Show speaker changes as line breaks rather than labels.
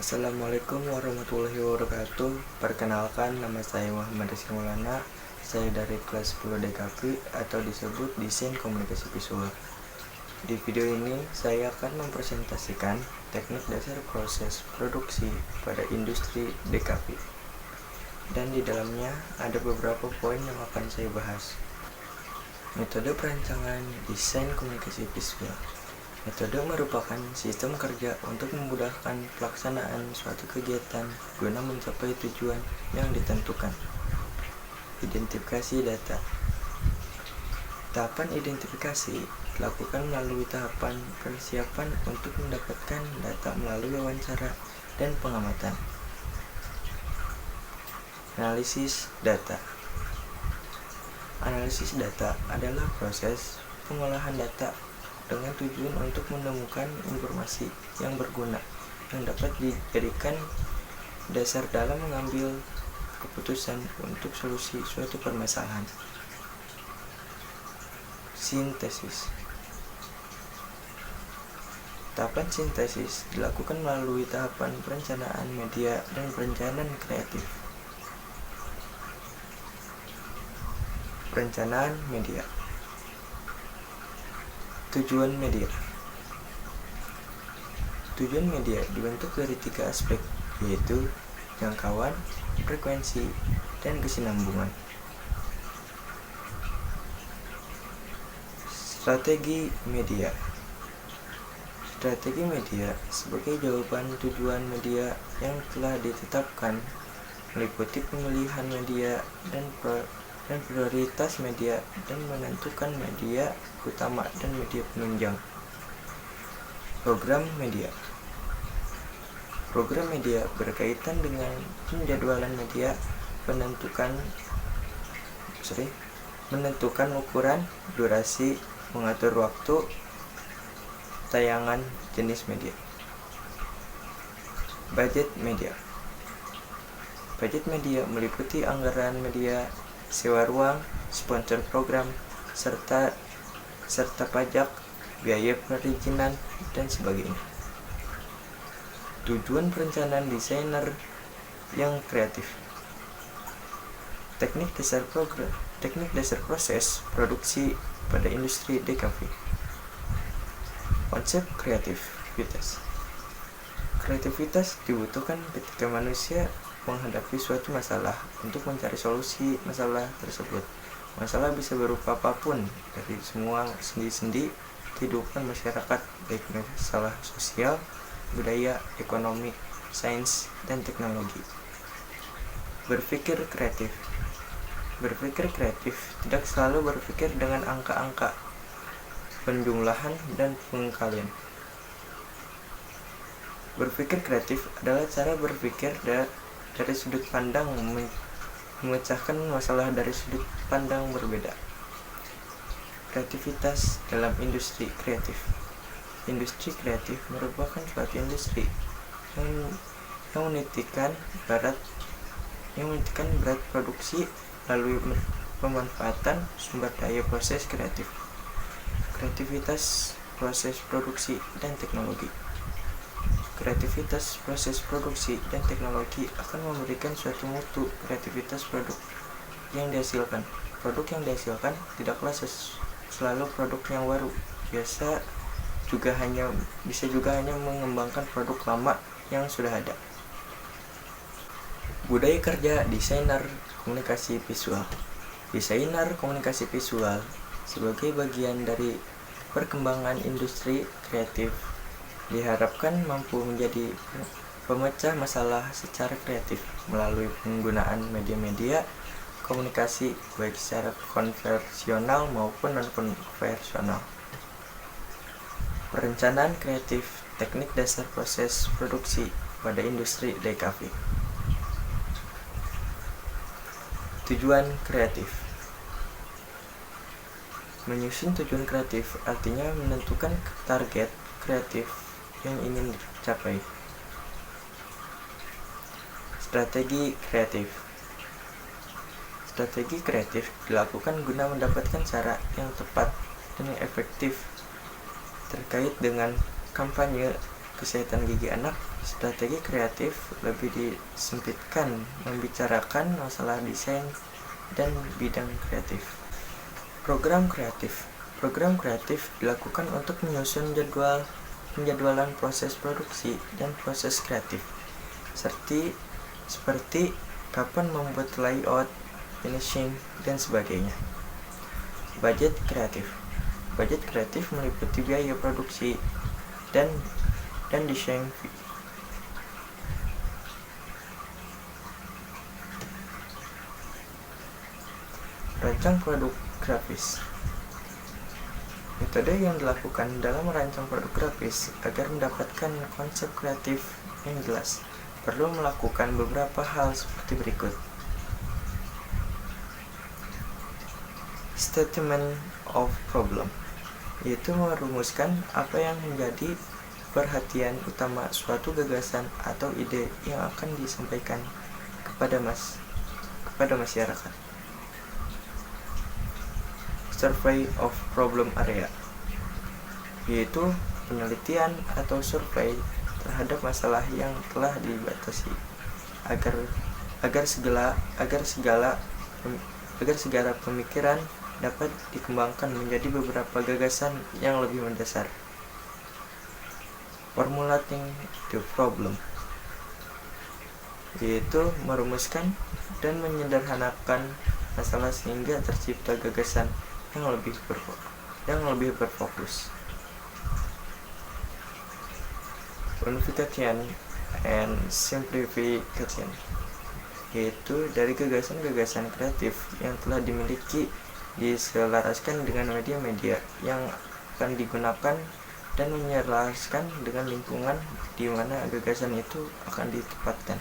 Assalamualaikum warahmatullahi wabarakatuh. Perkenalkan, nama saya Muhammad Rizky Maulana. Saya dari kelas 10 DKV atau disebut Desain Komunikasi Visual. Di video ini saya akan mempresentasikan teknik dasar proses produksi pada industri DKV. Dan di dalamnya ada beberapa poin yang akan saya bahas. Metode perancangan desain komunikasi visual. Metode merupakan sistem kerja untuk memudahkan pelaksanaan suatu kegiatan guna mencapai tujuan yang ditentukan. Identifikasi data. Tahapan identifikasi dilakukan melalui tahapan persiapan untuk mendapatkan data melalui wawancara dan pengamatan. Analisis data. Analisis data adalah proses pengolahan data dengan tujuan untuk menemukan informasi yang berguna yang dapat dijadikan dasar dalam mengambil keputusan untuk solusi suatu permasalahan. Sintesis. Tahapan sintesis dilakukan melalui tahapan perencanaan media dan perencanaan kreatif. Perencanaan media. Tujuan media. Tujuan media dibentuk dari 3 aspek, yaitu jangkauan, frekuensi, dan kesinambungan. Strategi media. Strategi media sebagai jawaban tujuan media yang telah ditetapkan, meliputi pemilihan media dan prioritas media dan menentukan media utama dan media penunjang. Program media. Program media berkaitan dengan penjadwalan media, menentukan ukuran, durasi, mengatur waktu, tayangan, jenis media. Budget media. Budget media meliputi anggaran media, sewa ruang, sponsor program, serta pajak, biaya perizinan, dan sebagainya. Tujuan perencanaan desainer yang kreatif. Teknik dasar proses produksi pada industri DKV. Konsep kreativitas. Kreativitas dibutuhkan ketika manusia menghadapi suatu masalah untuk mencari solusi masalah tersebut. Masalah bisa berupa apapun, dari semua sendi-sendi kehidupan masyarakat, baik masalah sosial, budaya, ekonomi, sains, dan teknologi. Berpikir kreatif. Berpikir kreatif tidak selalu berpikir dengan angka-angka, penjumlahan, dan pengkalian. Berpikir kreatif adalah cara berpikir dari sudut pandang, memecahkan masalah dari sudut pandang berbeda. Kreativitas dalam industri kreatif. Industri kreatif merupakan suatu industri yang menitikkan berat produksi melalui pemanfaatan sumber daya proses kreatif. Kreativitas proses produksi dan teknologi. Kreativitas proses produksi dan teknologi akan memberikan suatu mutu kreativitas produk yang dihasilkan. Produk yang dihasilkan tidaklah selalu produk yang baru, bisa juga hanya mengembangkan produk lama yang sudah ada. Budaya kerja desainer komunikasi visual. Desainer komunikasi visual sebagai bagian dari perkembangan industri kreatif diharapkan mampu menjadi pemecah masalah secara kreatif melalui penggunaan media-media komunikasi baik secara konvensional maupun non-konvensional. Perencanaan kreatif, teknik dasar proses produksi pada industri DKV. Tujuan kreatif. Menyusun tujuan kreatif artinya menentukan target kreatif yang ingin dicapai. Strategi kreatif. Strategi kreatif dilakukan guna mendapatkan cara yang tepat dan yang efektif terkait dengan kampanye kesehatan gigi anak, strategi kreatif lebih disempitkan membicarakan masalah desain dan bidang kreatif. Program kreatif dilakukan untuk menyusun penjadwalan proses produksi dan proses kreatif, seperti kapan membuat layout, finishing, dan sebagainya. Budget kreatif meliputi biaya produksi dan desain. Rancang produk grafis. Metode yang dilakukan dalam merancang produk grafis agar mendapatkan konsep kreatif yang jelas perlu melakukan beberapa hal seperti berikut. Statement of problem, yaitu merumuskan apa yang menjadi perhatian utama suatu gagasan atau ide yang akan disampaikan kepada masyarakat. Survey of problem area, yaitu penelitian atau survei terhadap masalah yang telah dibatasi agar segala pemikiran dapat dikembangkan menjadi beberapa gagasan yang lebih mendasar. Formulating the problem, yaitu merumuskan dan menyederhanakan masalah sehingga tercipta gagasan yang lebih berfokus. Unification and simplification, yaitu dari gagasan-gagasan kreatif yang telah dimiliki diselaraskan dengan media-media yang akan digunakan dan menyelaraskan dengan lingkungan di mana gagasan itu akan ditempatkan.